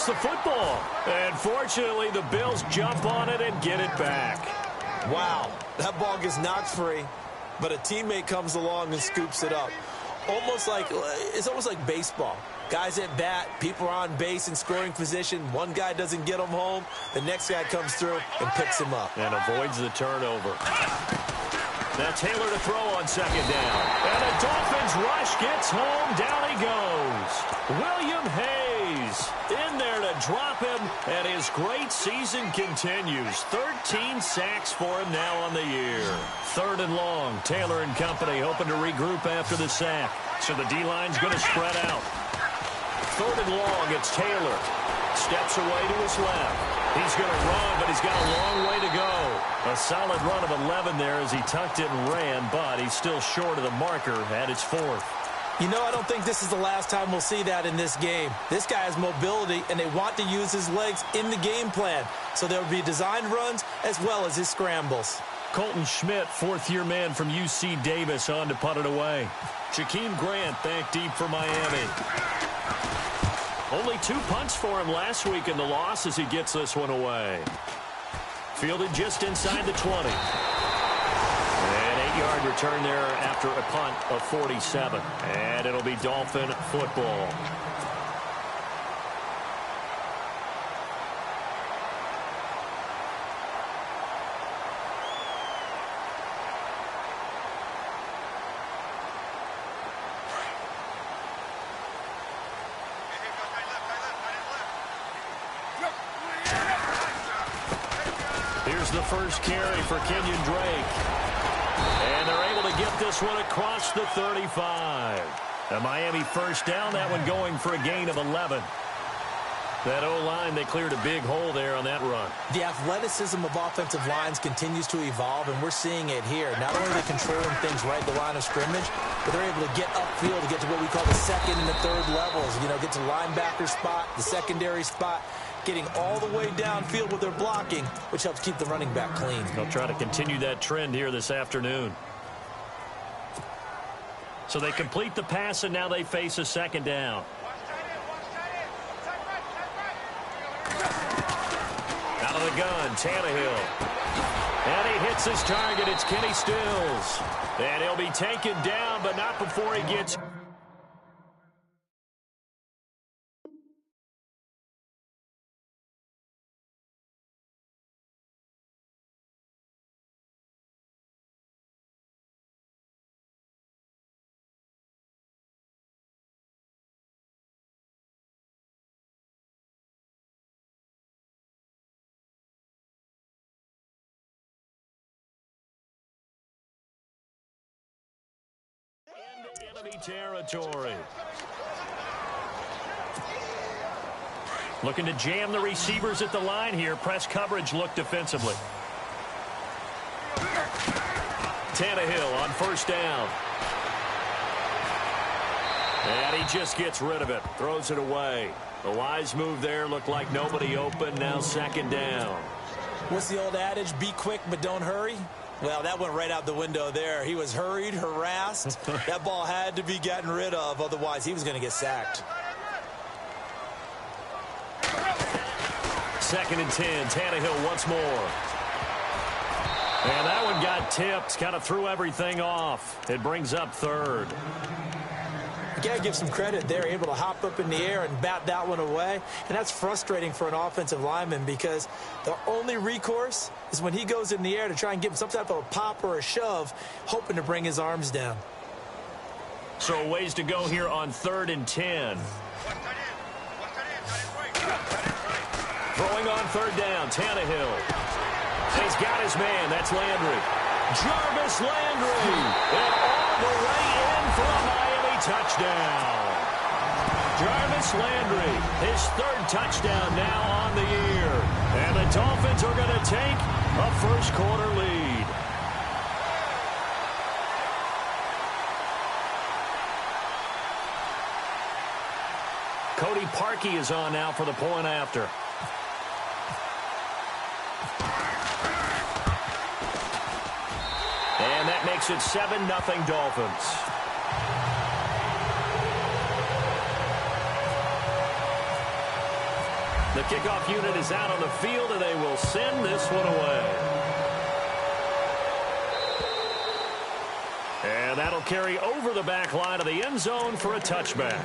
gets the football. And fortunately, the Bills jump on it and get it back. Wow, that ball gets knocked free, but a teammate comes along and scoops it up. It's almost like baseball. Guys at bat, people are on base in scoring position. One guy doesn't get him home. The next guy comes through and picks him up. And avoids the turnover. Now Taylor to throw on second down. And the Dolphins rush gets home. Down he goes. William Hayes in there to drop him. And his great season continues. 13 sacks for him now on the year. Third and long. Taylor and company hoping to regroup after the sack. So the D-line's going to spread out. Third and long, it's Taylor. Steps away to his left. He's going to run, but he's got a long way to go. A solid run of 11 there as he tucked it and ran, but he's still short of the marker at his fourth. You know, I don't think this is the last time we'll see that in this game. This guy has mobility, and they want to use his legs in the game plan. So there will be designed runs as well as his scrambles. Colton Schmidt, fourth-year man from UC Davis, on to punt it away. Jakeem Grant back deep for Miami. Only 2 punts for him last week in the loss as he gets this one away. Fielded just inside the 20. An 8-yard return there after a punt of 47. And it'll be Dolphin football. Here's the first carry for Kenyon Drake. And they're able to get this one across the 35. A Miami first down, that one going for a gain of 11. That O-line, they cleared a big hole there on that run. The athleticism of offensive lines continues to evolve, and we're seeing it here. Not only are they controlling things right at the line of scrimmage, but they're able to get upfield to get to what we call the second and the third levels. You know, get to linebacker spot, the secondary spot, getting all the way downfield with their blocking, which helps keep the running back clean. They'll try to continue that trend here this afternoon. So they complete the pass, and now they face a second down. Out of the gun, Tannehill. And he hits his target. It's Kenny Stills. And he'll be taken down, but not before he gets... into enemy territory. Looking to jam the receivers at the line here. Press coverage look defensively. Tannehill on first down. And he just gets rid of it. Throws it away. A wise move there. Looked like nobody open. Now second down. What's the old adage? Be quick, but don't hurry. Well, that went right out the window there. He was hurried, harassed. That ball had to be gotten rid of. Otherwise, he was going to get sacked. Second and 10. Tannehill once more. And that one got tipped. Kind of threw everything off. It brings up third. You got to give some credit. They're able to hop up in the air and bat that one away. And that's frustrating for an offensive lineman because the only recourse is when he goes in the air to try and give him some type of a pop or a shove, hoping to bring his arms down. So a ways to go here on 3rd and 10. Throwing on 3rd down, Tannehill. He's got his man. That's Landry. Jarvis Landry. And all the way in for a Miami touchdown. Jarvis Landry, his 3rd touchdown now on the year. And the Dolphins are going to take a first-quarter lead. Cody Parkey is on now for the point after. And that makes it 7-0 Dolphins. The kickoff unit is out on the field, and they will send this one away. And that'll carry over the back line of the end zone for a touchback.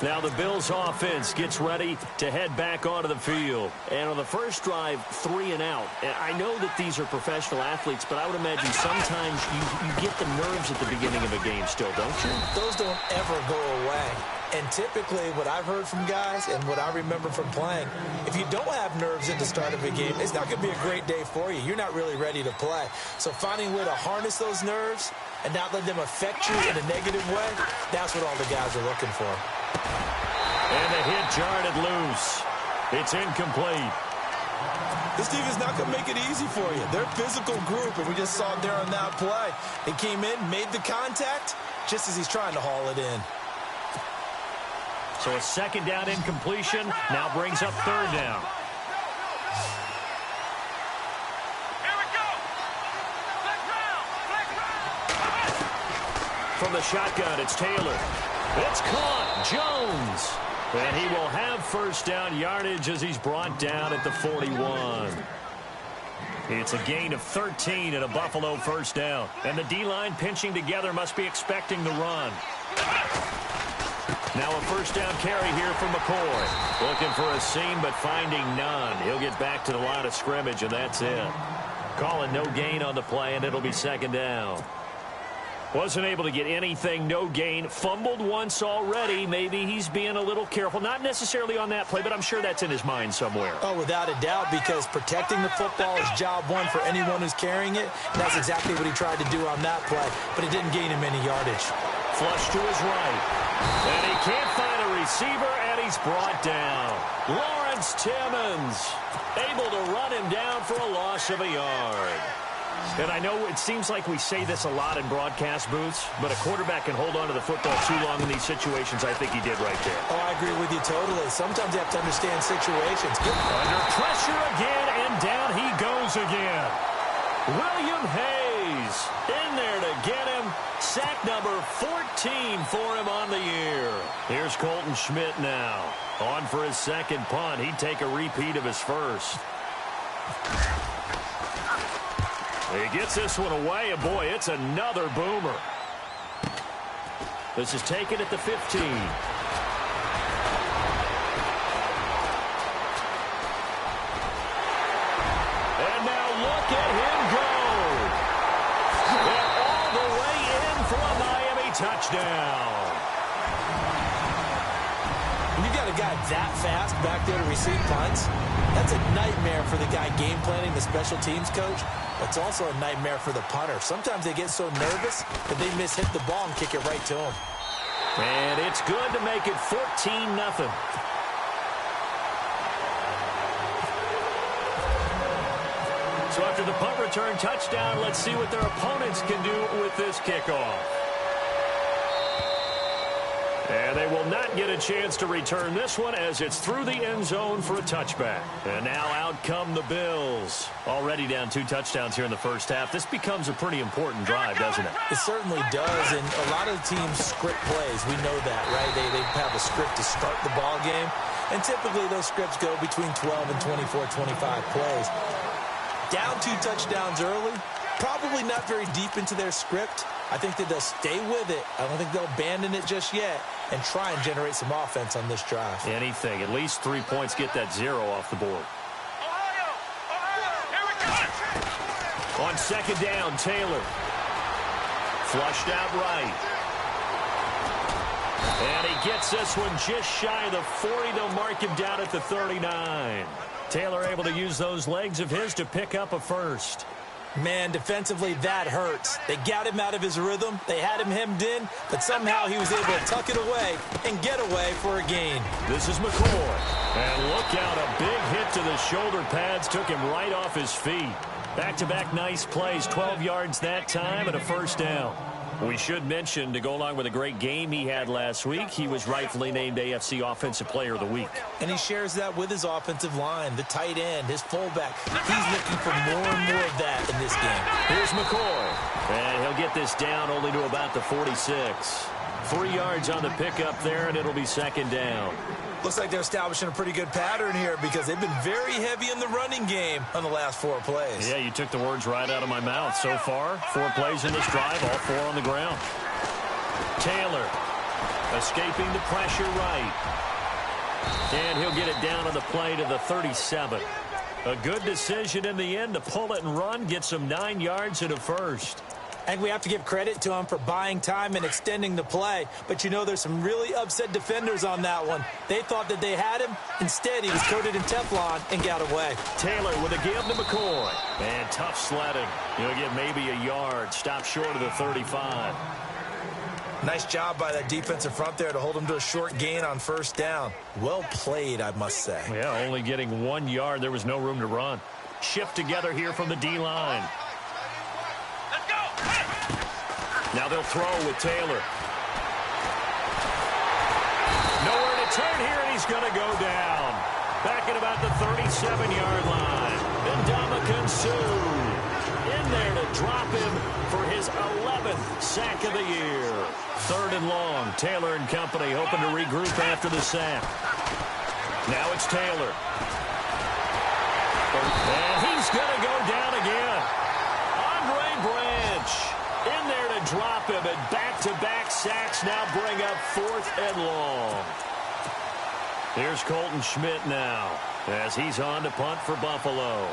Now the Bills offense gets ready to head back onto the field. And on the first drive, 3 and out. And I know that these are professional athletes, but I would imagine sometimes you get the nerves at the beginning of a game still, don't you? Those don't ever go away. And typically what I've heard from guys and what I remember from playing, if you don't have nerves at the start of a game, it's not going to be a great day for you. You're not really ready to play. So finding a way to harness those nerves and not let them affect you in a negative way, that's what all the guys are looking for. And the hit jarred it loose. It's incomplete. This team is not going to make it easy for you. They're a physical group, and we just saw it there on that play. They came in, made the contact, just as he's trying to haul it in. So a second down incompletion now brings up third down. Here we go. From the shotgun, it's Taylor. It's caught. Jones. And he will have first down yardage as he's brought down at the 41. It's a gain of 13 and a Buffalo first down. And the D-line pinching together must be expecting the run. Now a first down carry here from McCoy. Looking for a seam but finding none. He'll get back to the line of scrimmage and that's it. Calling no gain on the play and it'll be second down. Wasn't able to get anything, no gain. Fumbled once already. Maybe he's being a little careful. Not necessarily on that play, but I'm sure that's in his mind somewhere. Oh, without a doubt, because protecting the football is job one for anyone who's carrying it. And that's exactly what he tried to do on that play, but it didn't gain him any yardage. Flush to his right. And he can't find a receiver, and he's brought down. Lawrence Timmons able to run him down for a loss of a yard. And I know it seems like we say this a lot in broadcast booths, but a quarterback can hold on to the football too long in these situations. I think he did right there. Oh, I agree with you totally. Sometimes you have to understand situations. Under pressure again, and down he goes again. William Hayes in there to get him. Sack number 14 for him on the year. Here's Colton Schmidt now. On for his second punt. He'd take a repeat of his first. He gets this one away, and boy, it's another boomer. This is taken at the 15. And now look at him go. And all the way in for a Miami touchdown. When you got a guy that fast back there to receive punts, that's a nightmare for the guy game planning, the special teams coach. It's also a nightmare for the punter. Sometimes they get so nervous that they mishit the ball and kick it right to him. And it's good to make it 14-0. So after the punt return touchdown, let's see what their opponents can do with this kickoff. And they will not get a chance to return this one as it's through the end zone for a touchback. And now out come the Bills. Already down 2 touchdowns here in the first half. This becomes a pretty important drive, doesn't it? It certainly does, and a lot of teams script plays. We know that, right? They have a script to start the ball game, and typically those scripts go between 12 and 24, 25 plays. Down 2 touchdowns early, probably not very deep into their script. I think that they'll stay with it. I don't think they'll abandon it just yet and try and generate some offense on this drive. Anything. At least 3 points, get that 0 off the board. Here we go. On second down, Taylor. Flushed out right. And he gets this one just shy of the 40. They'll mark him down at the 39. Taylor able to use those legs of his to pick up a first. Man, defensively, that hurts. They got him out of his rhythm. They had him hemmed in, but somehow he was able to tuck it away and get away for a gain. This is McCoy. And look out, a big hit to the shoulder pads took him right off his feet. Back-to-back nice plays, 12 yards that time and a first down. We should mention, to go along with a great game he had last week, he was rightfully named AFC Offensive Player of the Week. And he shares that with his offensive line, the tight end, his fullback. He's looking for more and more of that in this game. Here's McCoy. And he'll get this down only to about the 46. 3 yards on the pickup there, and it'll be second down. Looks like they're establishing a pretty good pattern here because they've been very heavy in the running game on the last 4 plays. Yeah, you took the words right out of my mouth. So far, 4 plays in this drive, all 4 on the ground. Taylor escaping the pressure right. And he'll get it down on the play to the 37. A good decision in the end to pull it and run, get some 9 yards and a first. I think we have to give credit to him for buying time and extending the play. But, you know, there's some really upset defenders on that one. They thought that they had him. Instead, he was coated in Teflon and got away. Taylor with a give to McCoy. And tough sledding. He'll get maybe a yard. Stop short of the 35. Nice job by that defensive front there to hold him to a short gain on first down. Well played, I must say. Yeah, only getting 1 yard. There was no room to run. Shift together here from the D-line. Now they'll throw with Taylor. Nowhere to turn here, and he's going to go down. Back at about the 37-yard line. Ndamukong Suh in there to drop him for his 11th sack of the year. 3rd and long. Taylor and company hoping to regroup after the sack. Now it's Taylor. And he's going to go down again. Andre Branch in there to drop him, and back-to-back sacks now bring up 4th and long. Here's Colton Schmidt now as he's on to punt for Buffalo.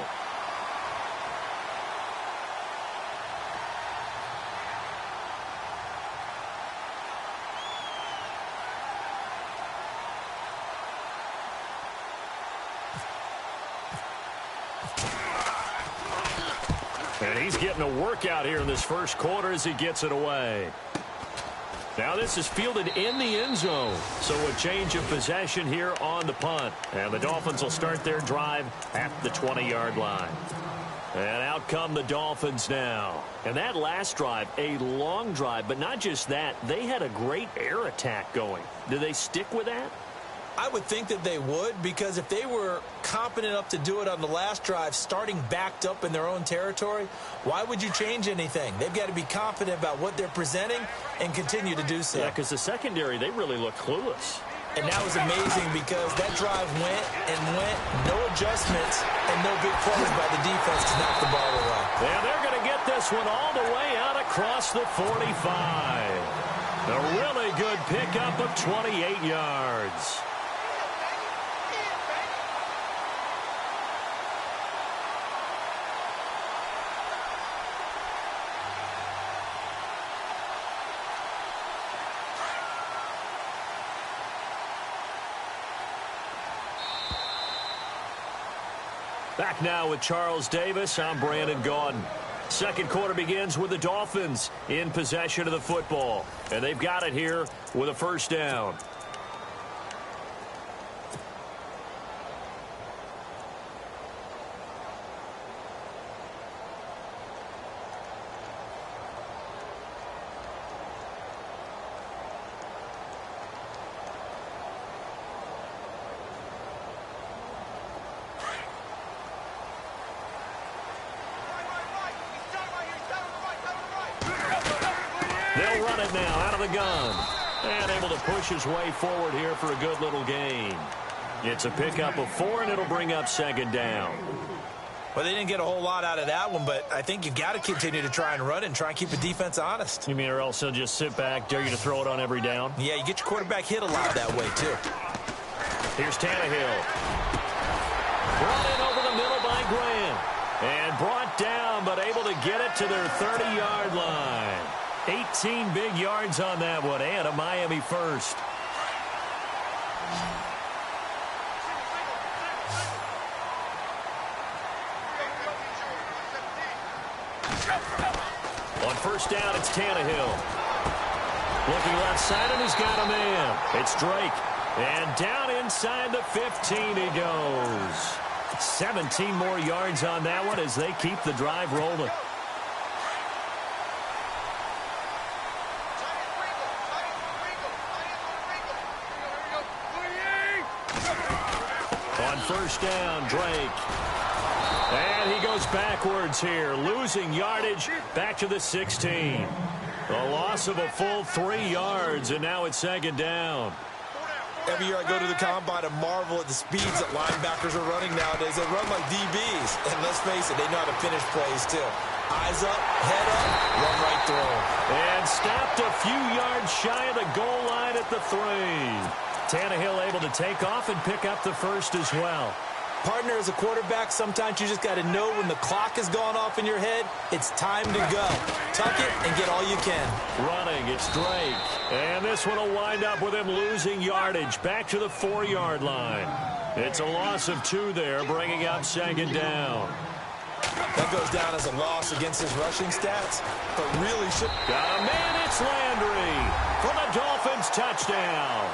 And he's getting a workout here in this first quarter as he gets it away. Now this is fielded in the end zone. So a change of possession here on the punt. And the Dolphins will start their drive at the 20-yard line. And out come the Dolphins now. And that last drive, a long drive, but not just that. They had a great air attack going. Do they stick with that? I would think that they would, because if they were competent enough to do it on the last drive, starting backed up in their own territory, why would you change anything? They've got to be confident about what they're presenting and continue to do so. Yeah, because the secondary, they really look clueless. And that was amazing because that drive went and went, no adjustments, and no big plays by the defense to knock the ball away. Yeah, they're going to get this one all the way out across the 45. A really good pickup of 28 yards. Back now with Charles Davis. I'm Brandon Gaudin. Second quarter begins with the Dolphins in possession of the football. And they've got it here with a first down. They'll run it now out of the gun. And able to push his way forward here for a good little gain. It's a pickup of 4, and it'll bring up second down. Well, they didn't get a whole lot out of that one, but I think you got to continue to try and run it and try and keep the defense honest. You mean or else he'll just sit back, dare you to throw it on every down? Yeah, you get your quarterback hit a lot that way, too. Here's Tannehill. Brought in over the middle by Graham. And brought down, but able to get it to their 30-yard line. 18 big yards on that one, and a Miami first. On first down, it's Tannehill. Looking left side, and he's got a man. It's Drake. And down inside the 15 he goes. 17 more yards on that one as they keep the drive rolling. On first down, Drake. And he goes backwards here, losing yardage back to the 16. A loss of a full 3 yards, and now it's second down. Every year I go to the combine and marvel at the speeds that linebackers are running nowadays. They run like DBs. And let's face it, they know how to finish plays too. Eyes up, head up, run right through them. And stopped a few yards shy of the goal line at the 3. Tannehill able to take off and pick up the first as well. Partner, as a quarterback, sometimes you just got to know when the clock has gone off in your head, it's time to go. Tuck it and get all you can. Running, it's Drake. And this one will wind up with him losing yardage back to the 4-yard line. It's a loss of 2 there, bringing up second down. That goes down as a loss against his rushing stats, but really should... Got a man, it's Landry for the Dolphins touchdown.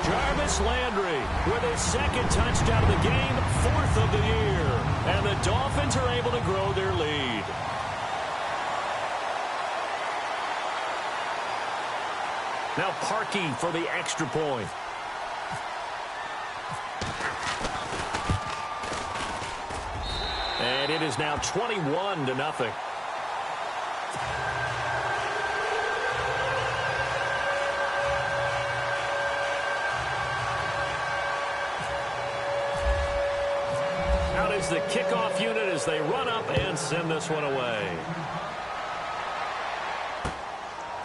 Jarvis Landry with his 2nd touchdown of the game, 4th of the year. And the Dolphins are able to grow their lead. Now Parkey for the extra point. And it is now 21-0. Out is the kickoff unit as they run up and send this one away.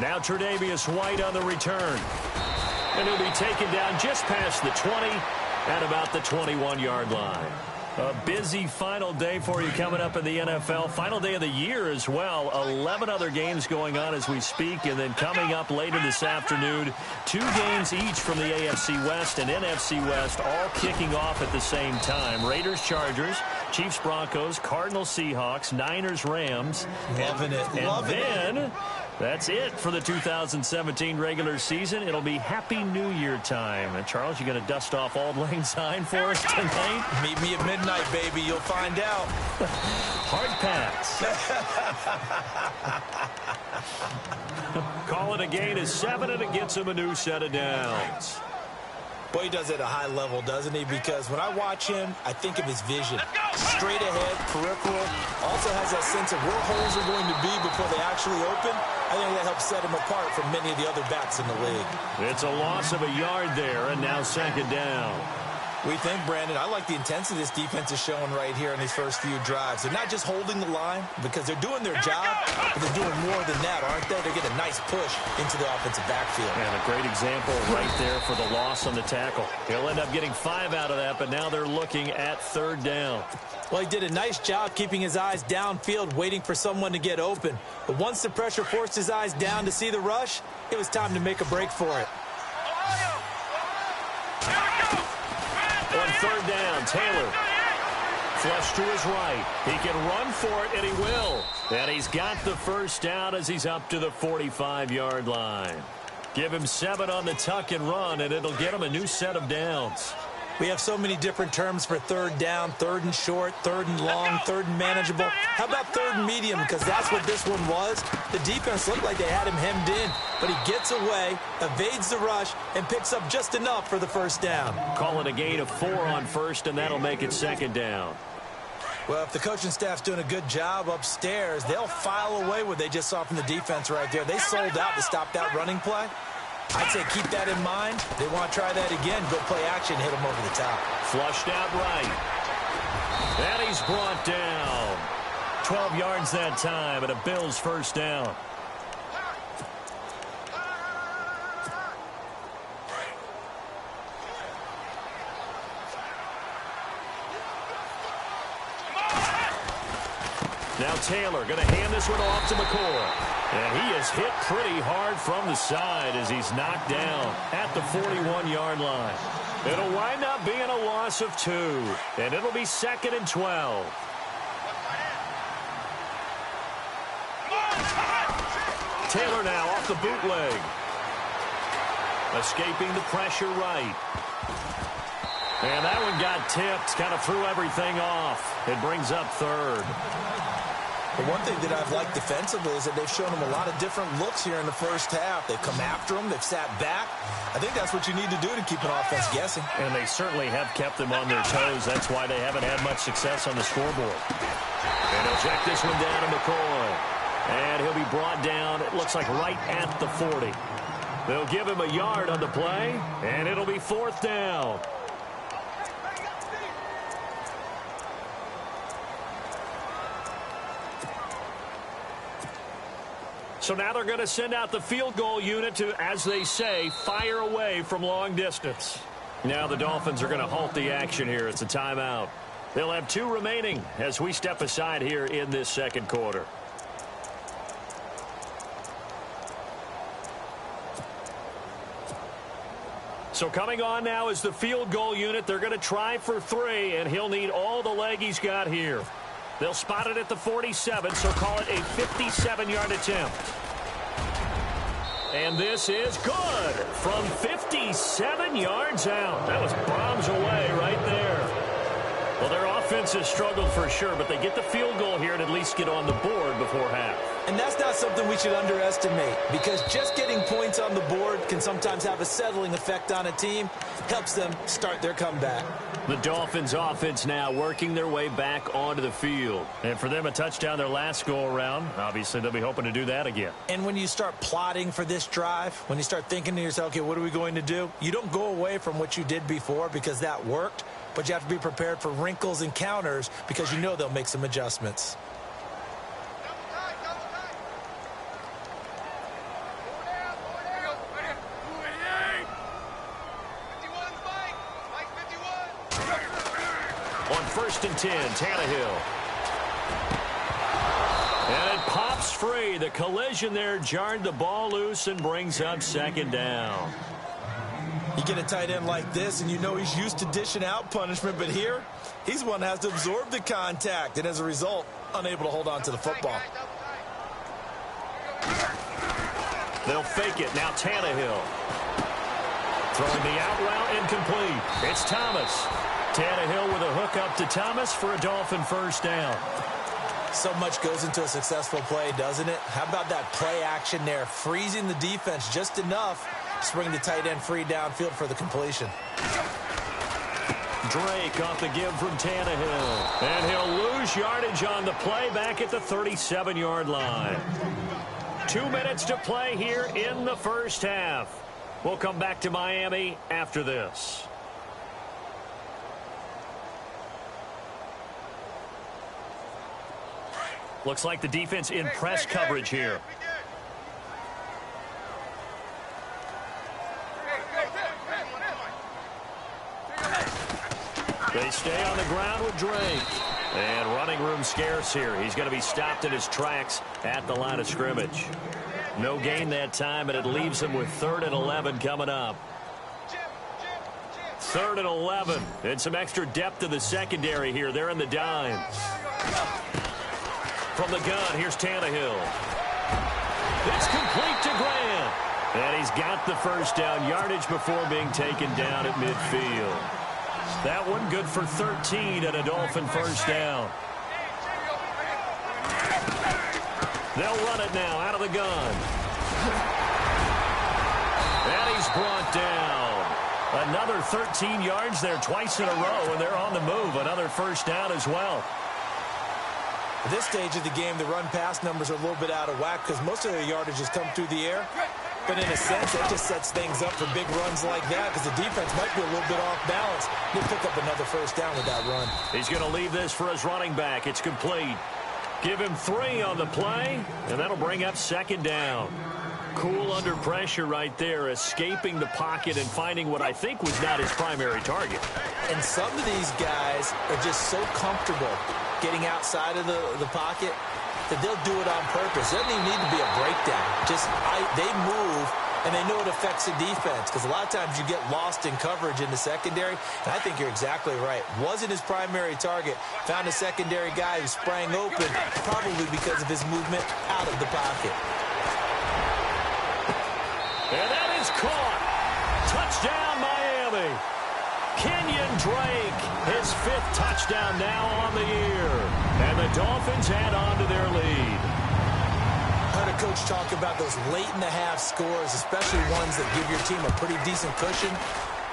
Now Tre'Davious White on the return. And he'll be taken down just past the 20 at about the 21-yard line. A busy final day for you coming up in the NFL. Final day of the year as well. 11 other games going on as we speak. And then coming up later this afternoon, 2 games each from the AFC West and NFC West, all kicking off at the same time. Raiders, Chargers, Chiefs, Broncos, Cardinals, Seahawks, Niners, Rams. Loving it. And then that's it for the 2017 regular season. It'll be Happy New Year time. And Charles, you going to dust off Auld Lang Syne for us tonight? Meet me at midnight, baby. You'll find out. Hard pass. Call it a gain of 7, and it gets him a new set of downs. Boy, he does it at a high level, doesn't he? Because when I watch him, I think of his vision. Straight ahead, peripheral. Also has that sense of where holes are going to be before they actually open. I think that helps set him apart from many of the other backs in the league. It's a loss of a yard there, and now second down. We think, Brandon, I like the intensity this defense is showing right here in these first few drives. They're not just holding the line because they're doing their job, but they're doing more than that, aren't they? They're getting a nice push into the offensive backfield. And a great example right there for the loss on the tackle. He'll end up getting 5 out of that, but now they're looking at 3rd down. Well, he did a nice job keeping his eyes downfield, waiting for someone to get open. But once the pressure forced his eyes down to see the rush, it was time to make a break for it. On 3rd down, Taylor. Flush to his right. He can run for it, and he will. And he's got the first down as he's up to the 45-yard line. Give him 7 on the tuck and run, and it'll get him a new set of downs. We have so many different terms for 3rd down, 3rd and short, 3rd and long, 3rd and manageable. How about 3rd and medium? Because that's what this one was. The defense looked like they had him hemmed in, but he gets away, evades the rush, and picks up just enough for the first down. Call it a gain of 4 on 1st, and that'll make it 2nd down. Well, if the coaching staff's doing a good job upstairs, they'll file away what they just saw from the defense right there. They sold out to stop that running play. I'd say keep that in mind. They want to try that again. Go play action, hit them over the top. Flushed out right. And he's brought down. 12 yards that time, and a Bills first down. Now Taylor going to hand this one off to McCoy. And he is hit pretty hard from the side as he's knocked down at the 41-yard line. It'll wind up being a loss of 2. And it'll be 2nd and 12. Taylor now off the bootleg. Escaping the pressure right. And that one got tipped. Kind of threw everything off. It brings up 3rd. The one thing that I've liked defensively is that they've shown them a lot of different looks here in the first half. They've come after them. They've sat back. I think that's what you need to do to keep an offense guessing. And they certainly have kept them on their toes. That's why they haven't had much success on the scoreboard. And he'll check this one down to McCoy. And he'll be brought down, it looks like right at the 40. They'll give him a yard on the play, and it'll be 4th down. So now they're going to send out the field goal unit to, as they say, fire away from long distance. Now the Dolphins are going to halt the action here. It's a timeout. They'll have 2 remaining as we step aside here in this second quarter. So coming on now is the field goal unit. They're going to try for 3, and he'll need all the leg he's got here. They'll spot it at the 47, so call it a 57-yard attempt. And this is good from 57 yards out. That was bombs away right there. Well, their offense has struggled for sure, but they get the field goal here and at least get on the board before half. And that's not something we should underestimate, because just getting points on the board can sometimes have a settling effect on a team. Helps them start their comeback. The Dolphins offense now working their way back onto the field. And for them, a touchdown their last go-around. Obviously, they'll be hoping to do that again. And when you start plotting for this drive, when you start thinking to yourself, okay, what are we going to do? You don't go away from what you did before because that worked, but you have to be prepared for wrinkles and counters because you know they'll make some adjustments. On 1st and 10, Tannehill. And it pops free. The collision there jarred the ball loose and brings up 2nd down. You get a tight end like this, and you know he's used to dishing out punishment, but here, he's one that has to absorb the contact, and as a result, unable to hold on to the football. They'll fake it. Now Tannehill. Throwing the out route incomplete. It's Thomas. Tannehill with a hook up to Thomas for a Dolphin 1st down. So much goes into a successful play, doesn't it? How about that play action there? Freezing the defense just enough to bring the tight end free downfield for the completion. Drake off the give from Tannehill. And he'll lose yardage on the play back at the 37-yard line. 2 minutes to play here in the 1st half. We'll come back to Miami after this. Looks like the defense in press coverage here. They stay on the ground with Drake. And running room scarce here. He's going to be stopped in his tracks at the line of scrimmage. No gain that time, and it leaves him with 3rd and 11 coming up. 3rd and 11. And some extra depth to the secondary here. They're in the dime. From the gun, here's Tannehill. It's complete to Grant. And he's got the 1st down yardage before being taken down at midfield. That one good for 13 and a Dolphin 1st down. They'll run it now out of the gun. And he's brought down. Another 13 yards there twice in a row, and they're on the move. Another 1st down as well. At this stage of the game, the run-pass numbers are a little bit out of whack because most of their yardage has come through the air. But in a sense, that just sets things up for big runs like that because the defense might be a little bit off balance. He'll pick up another 1st down with that run. He's going to leave this for his running back. It's complete. Give him 3 on the play, and that'll bring up 2nd down. Cool under pressure right there, escaping the pocket and finding what I think was not his primary target. And some of these guys are just so comfortable getting outside of the pocket that they'll do it on purpose. It doesn't even need to be a breakdown. They move, and they know it affects the defense because a lot of times you get lost in coverage in the secondary. And I think you're exactly right. Wasn't his primary target. Found a secondary guy who sprang open, probably because of his movement out of the pocket. And that is caught. Touchdown, Miami. Kenyon Drake, his 5th touchdown now on the year. And the Dolphins add on to their lead. Heard a coach talk about those late-in-the-half scores, especially ones that give your team a pretty decent cushion.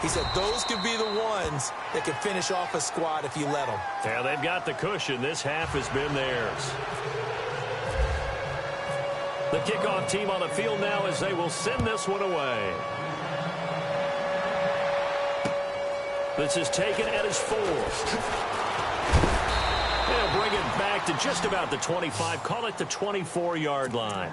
He said those could be the ones that could finish off a squad if you let them. Yeah, they've got the cushion. This half has been theirs. The kickoff team on the field now as they will send this one away. This is taken at his 4. They'll bring it back to just about the 25. Call it the 24-yard line.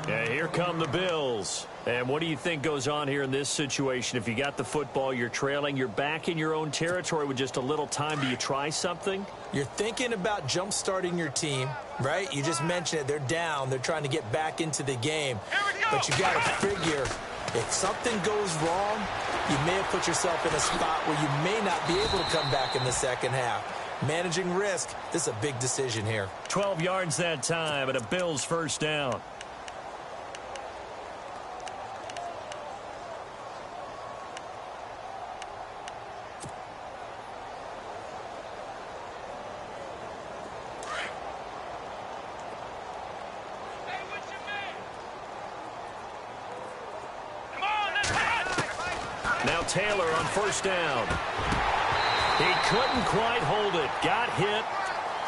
Yeah, here come the Bills. And what do you think goes on here in this situation? If you got the football, you're trailing, you're back in your own territory with just a little time. Do you try something? You're thinking about jump-starting your team, right? You just mentioned it. They're down. They're trying to get back into the game. But you got to figure, if something goes wrong, you may have put yourself in a spot where you may not be able to come back in the second half. Managing risk, this is a big decision here. 12 yards that time and a Bills first down. Now Taylor on first down. He couldn't quite hold it. Got hit.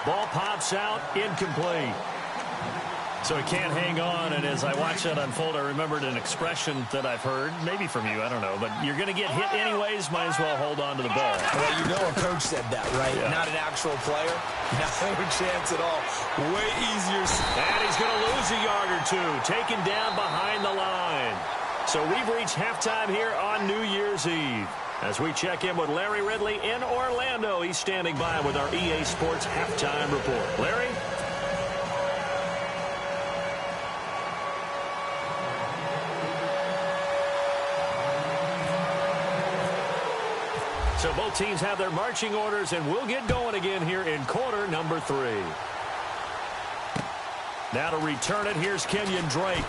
Ball pops out. Incomplete. So he can't hang on. And as I watched that unfold, I remembered an expression that I've heard, maybe from you, I don't know. But you're going to get hit anyways. Might as well hold on to the ball. Well, you know a coach said that, right? Yeah. Not an actual player. Not a chance at all. Way easier. And he's going to lose a yard or two. Taken down behind the line. So we've reached halftime here on New Year's Eve. As we check in with Larry Ridley in Orlando, he's standing by with our EA Sports Halftime Report. Larry? So both teams have their marching orders, and we'll get going again here in quarter number 3. Now to return it, here's Kenyon Drake.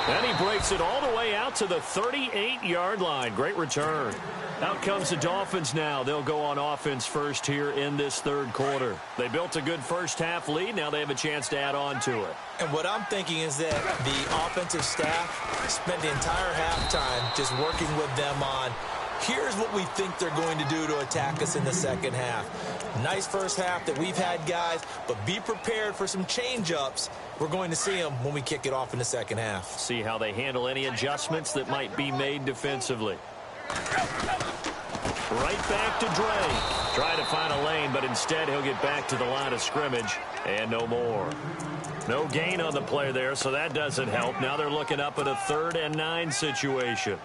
And he breaks it all the way out to the 38-yard line. Great return. Out comes the Dolphins now. They'll go on offense first here in this third quarter. They built a good first-half lead. Now they have a chance to add on to it. And what I'm thinking is that the offensive staff spent the entire halftime just working with them on, here's what we think they're going to do to attack us in the second half. Nice first half that we've had, guys, but be prepared for some change-ups. We're going to see them when we kick it off in the second half. See how they handle any adjustments that might be made defensively. Right back to Drake. Try to find a lane, but instead he'll get back to the line of scrimmage and no more. No gain on the play there, so that doesn't help. Now they're looking up at a 3rd and 9 situation.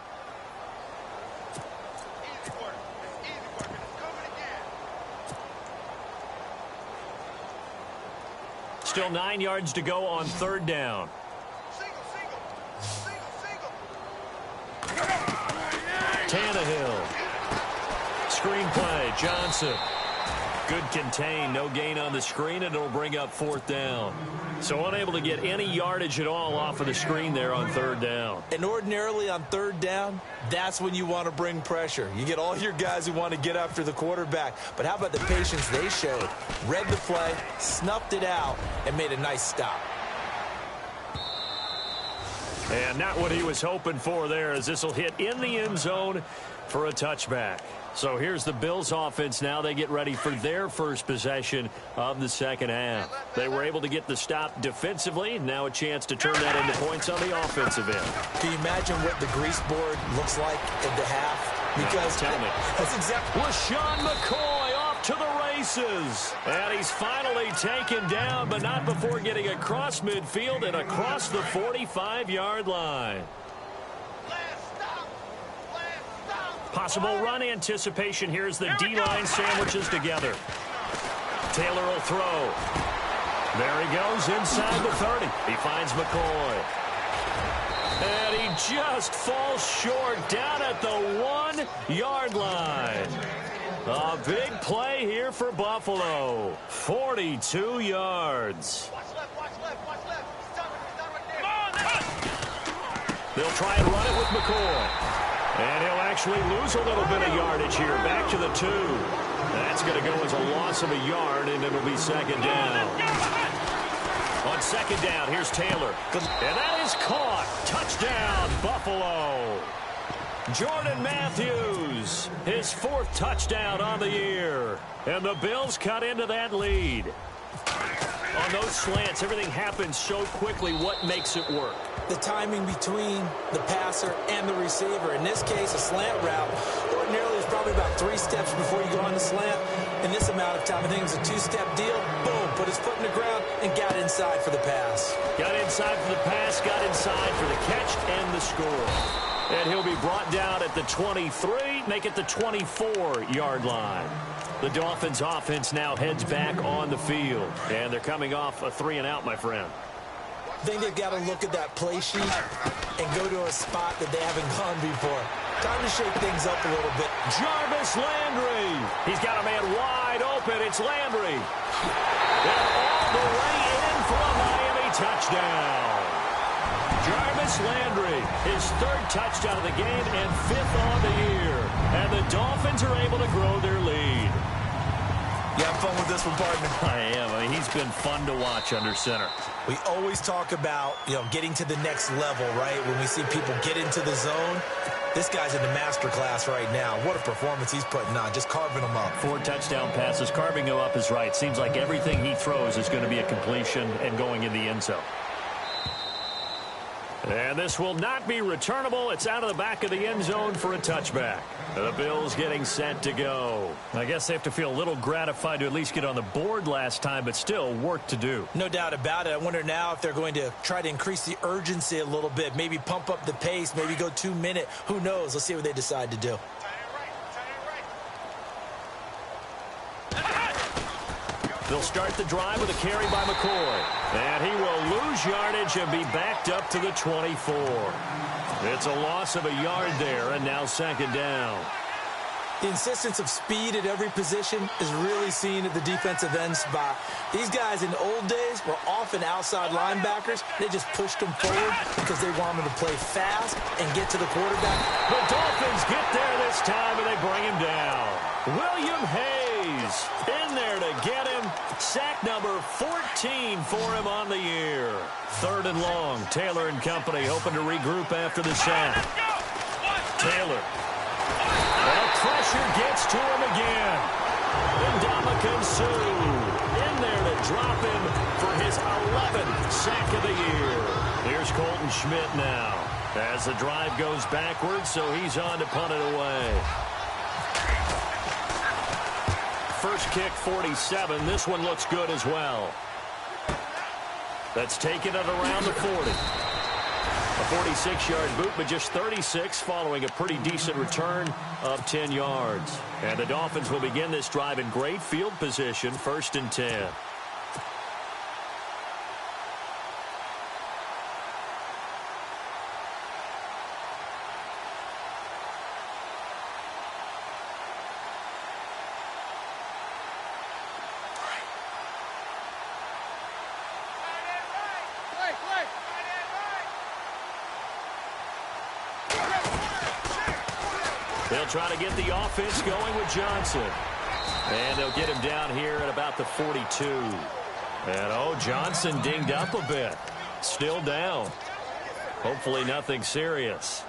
Still 9 yards to go on 3rd down. Tannehill. Screen play. Johnson. Good contain. No gain on the screen, and it'll bring up 4th down. So unable to get any yardage at all off of the screen there on 3rd down. And ordinarily on 3rd down, that's when you want to bring pressure. You get all your guys who want to get after the quarterback. But how about the patience they showed? Read the play, snuffed it out, and made a nice stop. And not what he was hoping for there, as this will hit in the end zone for a touchback. So here's the Bills offense now. They get ready for their first possession of the second half. They were able to get the stop defensively. Now a chance to turn that into points on the offensive end. Can you imagine what the grease board looks like at the half? Because tell me. That's exactly. LaShawn McCoy off to the races. And he's finally taken down, but not before getting across midfield and across the 45-yard line. Possible run anticipation. Here's the D-line sandwiches together. Taylor will throw. There he goes inside the 30. He finds McCoy. And he just falls short down at the 1-yard line. A big play here for Buffalo. 42 yards. They'll try and run it with McCoy. And he'll actually lose a little bit of yardage here. Back to the 2. That's going to go as a loss of a yard, and it'll be 2nd down. On 2nd down, here's Taylor. And that is caught. Touchdown, Buffalo. Jordan Matthews, his 4th touchdown on the year. And the Bills cut into that lead. On those slants, everything happens so quickly. What makes it work? The timing between the passer and the receiver. In this case, a slant route ordinarily is probably about 3 steps before you go on the slant. In this amount of time, I think it was a 2-step deal. Boom, put his foot in the ground and got inside for the pass. Got inside for the pass, got inside for the catch and the score. And he'll be brought down at the 23, make it the 24-yard line. The Dolphins offense now heads back on the field. And they're coming off a 3-and-out, my friend. I think they've got to look at that play sheet and go to a spot that they haven't gone before. Time to shake things up a little bit. Jarvis Landry. He's got a man wide open. It's Landry. And all the way in for a Miami touchdown. Jarvis Landry, his 3rd touchdown of the game and 5th on the year. And the Dolphins are able to grow their lead. You have fun with this one, partner? I am. I mean, he's been fun to watch under center. We always talk about, getting to the next level, right? When we see people get into the zone, this guy's in the master class right now. What a performance he's putting on, just carving them up. 4 touchdown passes. Carving him up is right. Seems like everything he throws is going to be a completion and going in the end zone. And this will not be returnable. It's out of the back of the end zone for a touchback. The Bills getting set to go. I guess they have to feel a little gratified to at least get on the board last time, but still work to do. No doubt about it. I wonder now if they're going to try to increase the urgency a little bit, maybe pump up the pace, maybe go 2-minute. Who knows? Let's see what they decide to do. They'll start the drive with a carry by McCoy. And he will lose yardage and be backed up to the 24. It's a loss of a yard there, and now 2nd down. The insistence of speed at every position is really seen at the defensive end spot. These guys in the old days were often outside linebackers. They just pushed them forward because they wanted to play fast and get to the quarterback. The Dolphins get there this time, and they bring him down. William Hayes in there to get him. Sack number 14 for him on the year. 3rd and long. Taylor and company hoping to regroup after the sack. Taylor. And pressure gets to him again. Ndamukong Suh in there to drop him for his 11th sack of the year. Here's Colton Schmidt now as the drive goes backwards, so he's on to punt it away. First kick, 47. This one looks good as well. That's taken at around the 40. A 46-yard boot, but just 36 following a pretty decent return of 10 yards. And the Dolphins will begin this drive in great field position, 1st and 10. They'll try to get the offense going with Johnson. And they'll get him down here at about the 42. And, Johnson dinged up a bit. Still down. Hopefully nothing serious.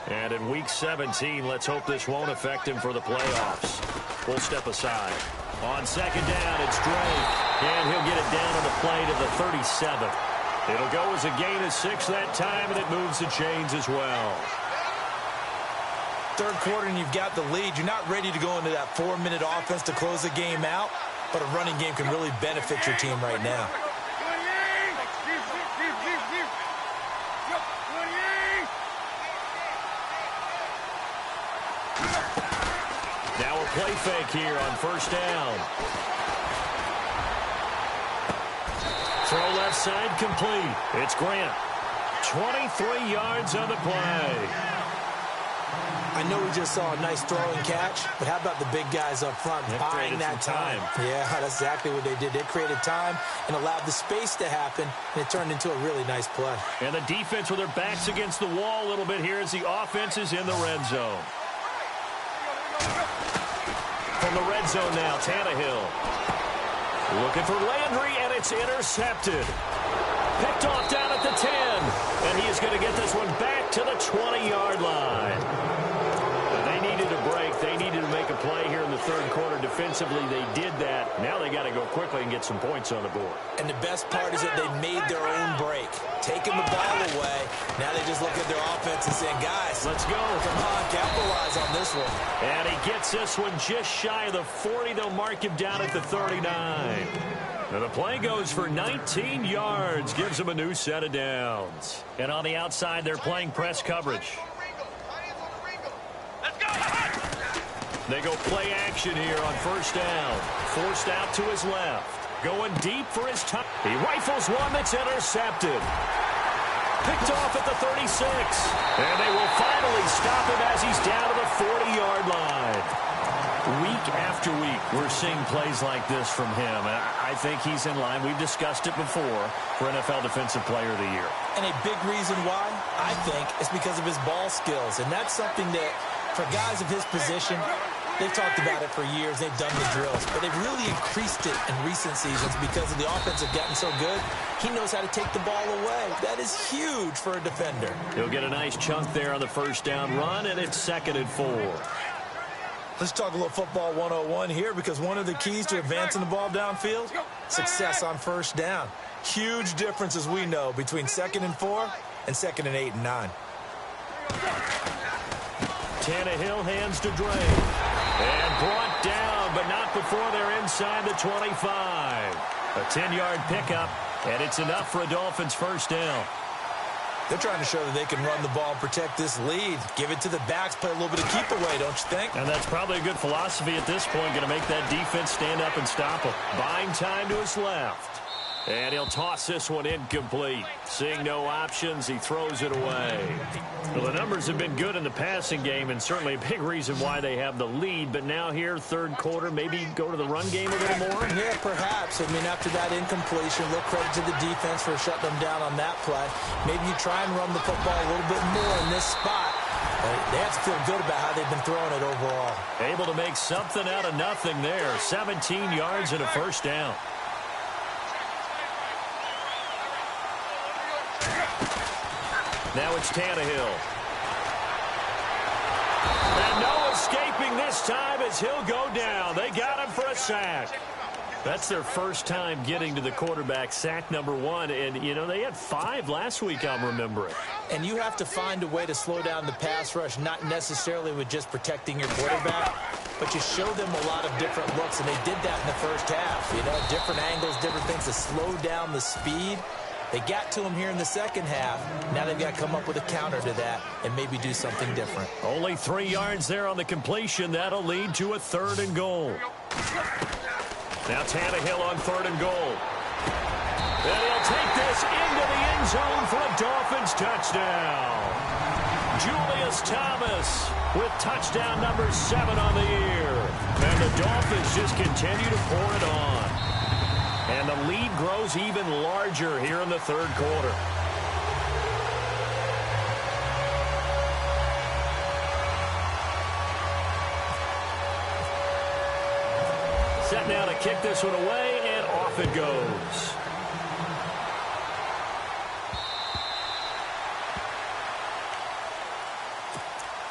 And in Week 17, let's hope this won't affect him for the playoffs. We'll step aside. On 2nd down, it's Drake. And he'll get it down on the play to the 37. It'll go as a gain of 6 that time, and it moves the chains as well. 3rd quarter and you've got the lead. You're not ready to go into that 4-minute offense to close the game out, but a running game can really benefit your team right now. Now a play fake here on 1st down. Throw left side complete. It's Grant. 23 yards on the play. I know we just saw a nice throw and catch, but how about the big guys up front buying that time? Yeah, that's exactly what they did. They created time and allowed the space to happen, and it turned into a really nice play. And the defense with their backs against the wall a little bit here as the offense is in the red zone. From the red zone now, Tannehill. Looking for Landry, and it's intercepted. Picked off down at the 10, and he is going to get this one back to the 20-yard line. They needed a break. They needed to make a play here in the third quarter defensively, they did that. Now they got to go quickly and get some points on the board. And the best part is that they made their own break. Taking the ball away, now they just look at their offense and saying, guys, let's go. Come on, capitalize on this one. And he gets this one just shy of the 40. They'll mark him down at the 39. Now the play goes for 19 yards, gives them a new set of downs. And on the outside, they're playing press coverage. They go play action here on first down. Forced out to his left. Going deep for his time. He rifles one that's intercepted. Picked off at the 36. And they will finally stop him as he's down to the 40-yard line. Week after week, we're seeing plays like this from him. And I think he's in line. We've discussed it before for NFL Defensive Player of the Year. And a big reason why, I think, is because of his ball skills. And that's something that, for guys of his position, they've talked about it for years. They've done the drills. But they've really increased it in recent seasons because of the offense have gotten so good. He knows how to take the ball away. That is huge for a defender. He'll get a nice chunk there on the first down run, and it's 2nd and 4. Let's talk a little football 101 here, because one of the keys to advancing the ball downfield, success on first down. Huge difference, as we know, between 2nd and 4 and 2nd and 8 and 9. Tannehill hands to Dre. And brought down, but not before they're inside the 25. A 10-yard pickup, and it's enough for a Dolphins first down. They're trying to show that they can run the ball and protect this lead. Give it to the backs, play a little bit of keep away, don't you think? And that's probably a good philosophy at this point, going to make that defense stand up and stop him. Buying time to his left. And he'll toss this one incomplete. Seeing no options, he throws it away. Well, the numbers have been good in the passing game, and certainly a big reason why they have the lead. But now here, third quarter, maybe go to the run game a little more? Yeah, perhaps. I mean, after that incompletion, little credit to the defense for shutting them down on that play. Maybe you try and run the football a little bit more in this spot. They have to feel good about how they've been throwing it overall. Able to make something out of nothing there. 17 yards and a first down. Now it's Tannehill. And no escaping this time as he'll go down. They got him for a sack. That's their first time getting to the quarterback, sack number 1. And, you know, they had 5 last week, I'm remembering. And you have to find a way to slow down the pass rush, not necessarily with just protecting your quarterback, but you show them a lot of different looks, and they did that in the first half. You know, different angles, different things to slow down the speed. They got to him here in the second half. Now they've got to come up with a counter to that and maybe do something different. Only 3 yards there on the completion. That'll lead to a 3rd and goal. Now Tannehill on 3rd and goal. And he'll take this into the end zone for a Dolphins touchdown. Julius Thomas with touchdown number 7 on the year. And the Dolphins just continue to pour it on. And the lead grows even larger here in the third quarter. Set now to kick this one away, and off it goes.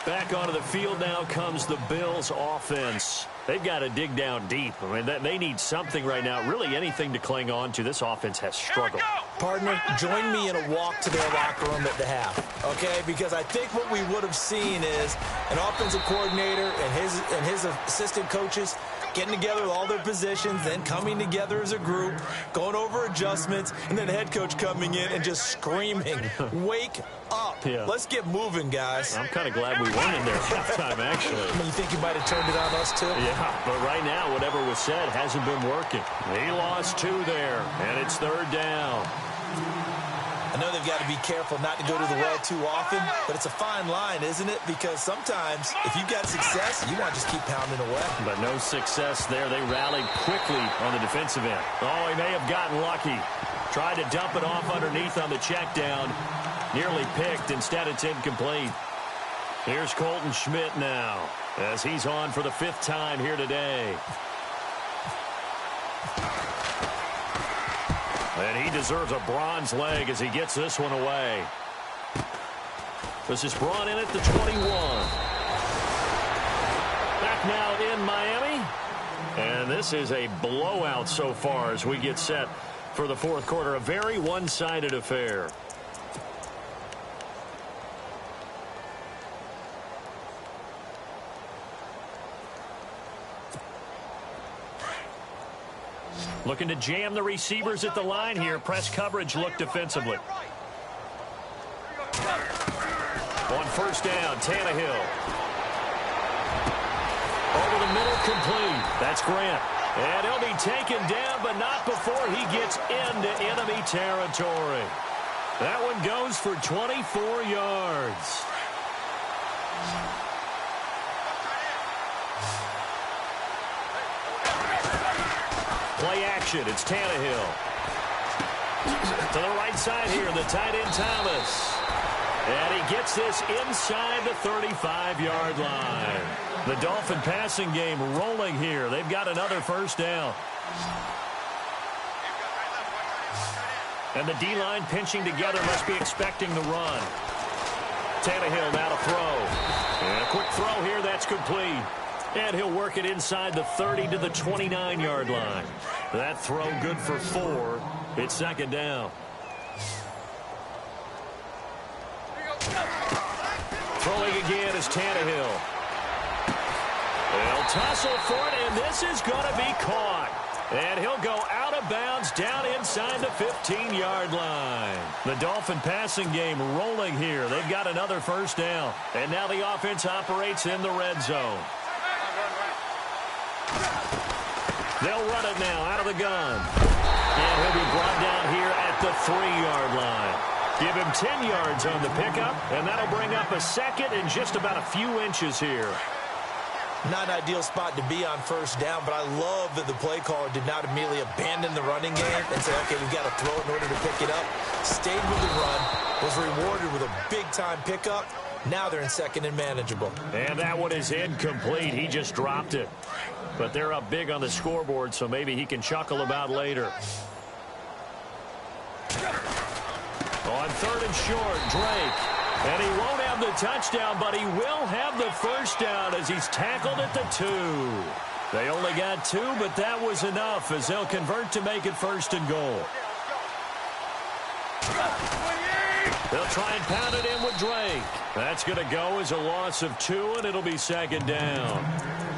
Back onto the field now comes the Bills offense. They've got to dig down deep. I mean, they need something right now, really anything to cling on to. This offense has struggled. Partner, join me in a walk to their locker room at the half, okay? Because I think what we would have seen is an offensive coordinator and his assistant coaches getting together with all their positions, then coming together as a group, going over adjustments, and then the head coach coming in and just screaming, wake up. Yeah. Let's get moving, guys. I'm kind of glad we went in there at halftime, actually. I mean, you think you might have turned it on us, too? Yeah, but right now, whatever was said hasn't been working. He lost 2 there, and it's 3rd down. I know they've got to be careful not to go to the well too often, but it's a fine line, isn't it? Because sometimes, if you've got success, you want to just keep pounding away. But no success there. They rallied quickly on the defensive end. Oh, he may have gotten lucky. Tried to dump it off underneath on the check down. Nearly picked. Instead, it's incomplete. Here's Colton Schmidt now, as he's on for the 5th time here today. And he deserves a bronze leg as he gets this one away. This is brought in at the 21. Back now in Miami, And this is a blowout so far as we get set for the fourth quarter. A very one-sided affair. Looking to jam the receivers at the line here. Press coverage look defensively. On first down, Tannehill. Over the middle, complete. That's Grant. And he'll be taken down, but not before he gets into enemy territory. That one goes for 24 yards. Play action. It's Tannehill. To the right side here, the tight end Thomas. And he gets this inside the 35-yard line. The Dolphin passing game rolling here. They've got another first down. And the D-line pinching together, must be expecting the run. Tannehill now to throw. And a quick throw here, that's complete. And he'll work it inside the 30 to the 29-yard line. That throw good for 4. It's second down. Throwing again is Tannehill. They'll tussle for it, and this is going to be caught. And he'll go out of bounds down inside the 15-yard line. The Dolphin passing game rolling here. They've got another first down. And now the offense operates in the red zone. They'll run it now out of the gun. And he'll be brought down here at the 3-yard line. Give him 10 yards on the pickup, and that'll bring up a second and just about a few inches here. Not an ideal spot to be on first down, but I love that the play caller did not immediately abandon the running game and say, okay, we've got to throw it in order to pick it up. Stayed with the run, was rewarded with a big-time pickup. Now they're in second and manageable. And that one is incomplete. He just dropped it. But they're up big on the scoreboard, so maybe he can chuckle about later. On third and short, Drake. And he won't have the touchdown, but he will have the first down as he's tackled at the 2. They only got 2, but that was enough as they'll convert to make it first and goal. They'll try and pound it in with Drake. That's going to go as a loss of 2, and it'll be second down.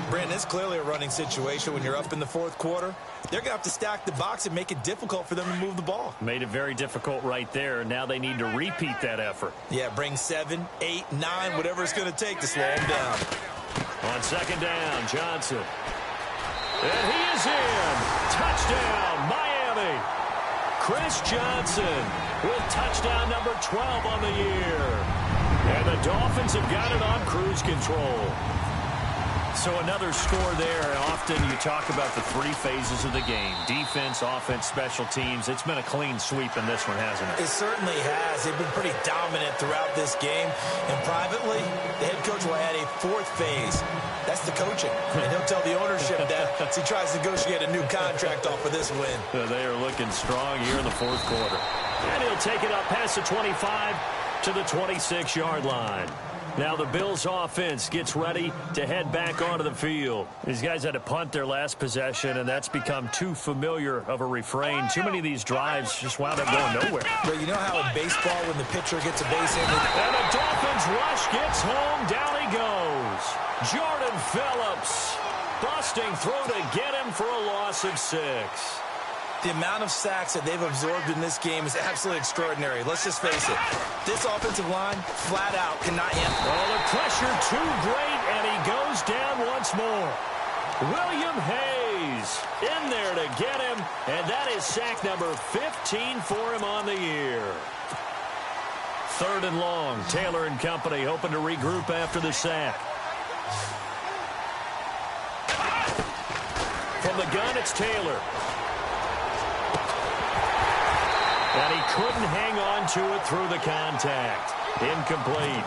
Brandon, it's clearly a running situation when you're up in the fourth quarter. They're going to have to stack the box and make it difficult for them to move the ball. Made it very difficult right there. Now they need to repeat that effort. Yeah, bring 7, 8, 9, whatever it's going to take to slow them down. On second down, Johnson. And he is in. Touchdown, Miami. Chris Johnson with touchdown number 12 on the year. And the Dolphins have got it on cruise control. So another score there. Often you talk about the 3 phases of the game. Defense, offense, special teams. It's been a clean sweep in this one, hasn't it? It certainly has. They've been pretty dominant throughout this game. And privately, the head coach will add a 4th phase. That's the coaching. And he'll tell the ownership that as he tries to negotiate a new contract off of this win. They are looking strong here in the fourth quarter. And he'll take it up past the 25 to the 26-yard line. Now the Bills offense gets ready to head back onto the field. These guys had to punt their last possession, and that's become too familiar of a refrain. Too many of these drives just wound up going nowhere. But you know how in baseball when the pitcher gets a base hit? And the Dolphins rush gets home. Down he goes. Jordan Phillips busting through to get him for a loss of 6. The amount of sacks that they've absorbed in this game is absolutely extraordinary. Let's just face it. This offensive line, flat out, cannot handle. Oh, the pressure too great, and he goes down once more. William Hayes in there to get him, and that is sack number 15 for him on the year. Third and long. Taylor and company hoping to regroup after the sack. From the gun, it's Taylor. And he couldn't hang on to it through the contact. Incomplete.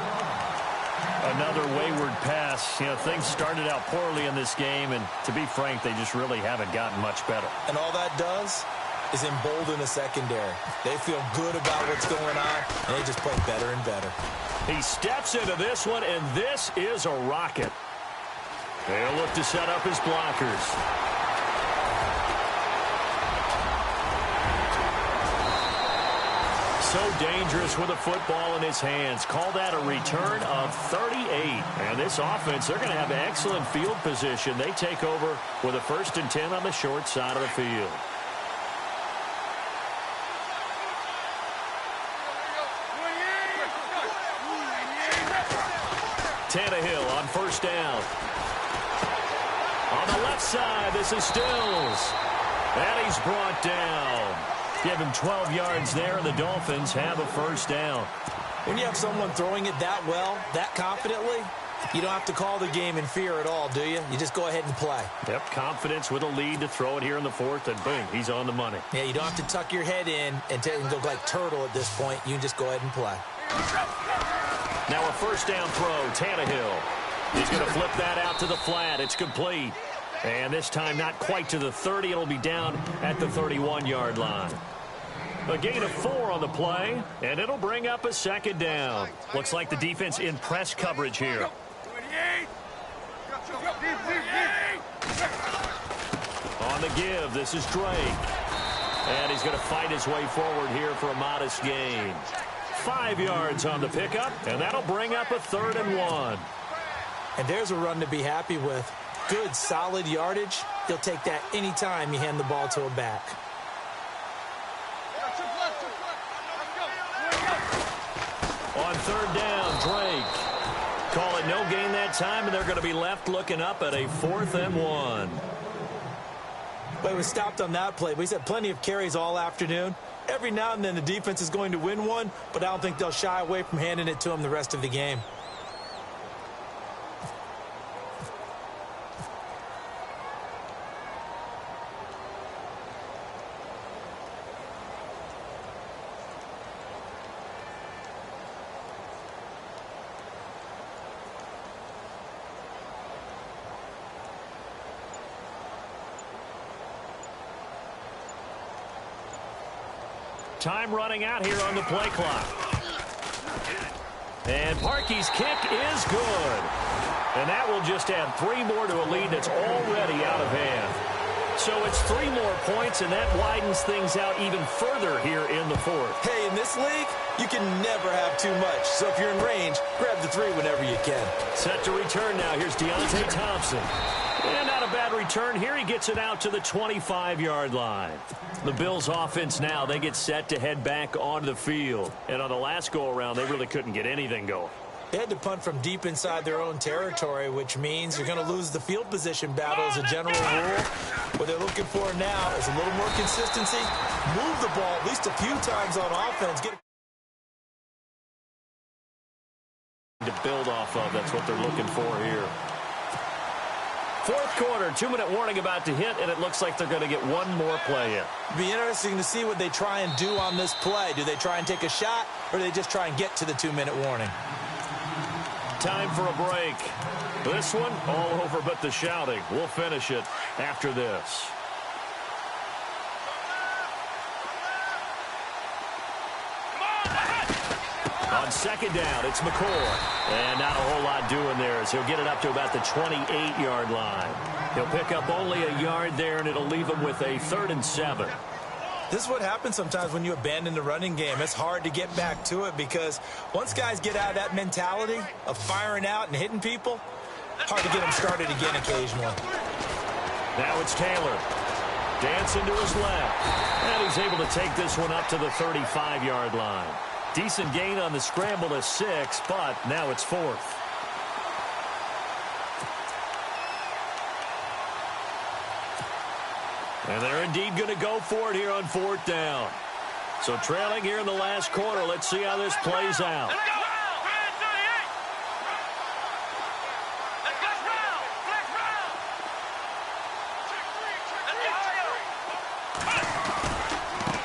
Another wayward pass. You know, things started out poorly in this game, and to be frank, they just really haven't gotten much better. And all that does is embolden the secondary. They feel good about what's going on, and they just play better and better. He steps into this one, and this is a rocket. They'll look to set up his blockers. So dangerous with a football in his hands. Call that a return of 38. And this offense, they're going to have excellent field position. They take over with a 1st and 10 on the short side of the field. Tannehill on 1st down. On the left side, this is Stills. And he's brought down. Give him 12 yards there, and the Dolphins have a 1st down. When you have someone throwing it that well, that confidently, you don't have to call the game in fear at all, do you? You just go ahead and play. Yep, confidence with a lead to throw it here in the 4th, and boom, he's on the money. Yeah, you don't have to tuck your head in and go like turtle at this point. You can just go ahead and play. Now a 1st down throw, Tannehill. He's going to flip that out to the flat. It's complete. And this time not quite to the 30. It'll be down at the 31-yard line. A gain of 4 on the play, and it'll bring up a 2nd down. Looks like the defense in press coverage here. On the give, this is Drake. And he's going to fight his way forward here for a modest gain. 5 yards on the pickup, and that'll bring up a 3rd and 1. And there's a run to be happy with. Good, solid yardage. He'll take that anytime you hand the ball to a back. On 3rd down, Drake. Call it no gain that time, and they're going to be left looking up at a 4th and 1. But he was stopped on that play. But he's had plenty of carries all afternoon. Every now and then the defense is going to win one, but I don't think they'll shy away from handing it to him the rest of the game. Time running out here on the play clock. And Parkey's kick is good. And that will just add 3 more to a lead that's already out of hand. So it's 3 more points, and that widens things out even further here in the 4th. Hey, in this league, you can never have too much. So if you're in range, grab the 3 whenever you can. Set to return now. Here's Deontay Thompson. And not a bad return here. He gets it out to the 25-yard line. The Bills' offense now, they get set to head back onto the field. And on the last go-around, they really couldn't get anything going. They had to punt from deep inside their own territory, which means you're going to lose the field position battle as a general rule. What they're looking for now is a little more consistency. Move the ball at least a few times on offense. Get to build off of. That's what they're looking for here. 4th quarter, 2-minute warning about to hit, and it looks like they're going to get one more play in. It'll be interesting to see what they try and do on this play. Do they try and take a shot, or do they just try and get to the 2-minute warning? Time for a break. This one, all over but the shouting. We'll finish it after this. On 2nd down, it's McCoy. And not a whole lot doing there as he'll get it up to about the 28-yard line. He'll pick up only a yard there, and it'll leave him with a 3rd and 7. This is what happens sometimes when you abandon the running game. It's hard to get back to it because once guys get out of that mentality of firing out and hitting people, hard to get them started again occasionally. Now it's Taylor. Dancing to his left. And he's able to take this one up to the 35-yard line. Decent gain on the scramble to 6, but now it's 4th. And they're indeed going to go for it here on 4th down. So trailing here in the last quarter. Let's see how this plays out.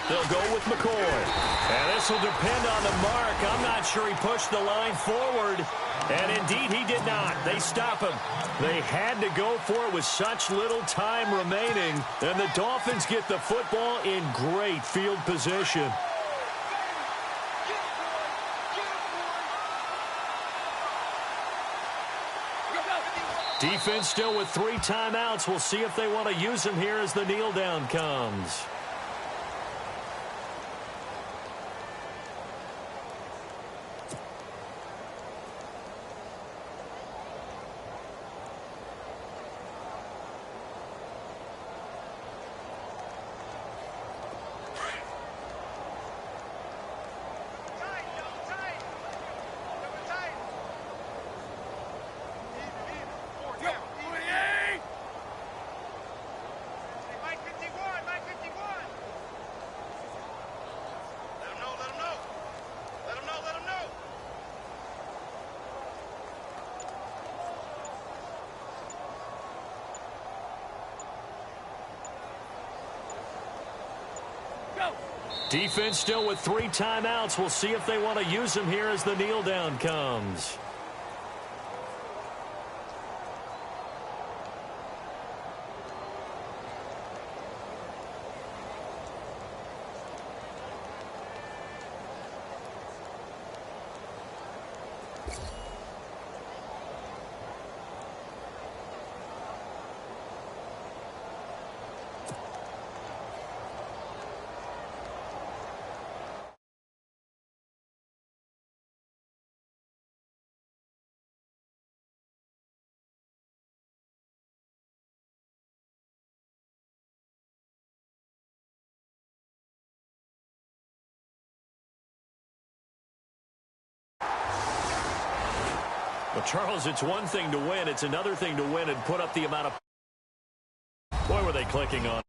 They'll go with McCoy. And this will depend on the mark. I'm not sure he pushed the line forward. And indeed, he did not. They stop him. They had to go for it with such little time remaining. And the Dolphins get the football in great field position. Defense still with 3 timeouts. We'll see if they want to use them here as the kneel down comes. Defense still with 3 timeouts. We'll see if they want to use them here as the kneel down comes. Well, Charles, it's one thing to win. It's another thing to win and put up the amount of... Boy, were they clicking on.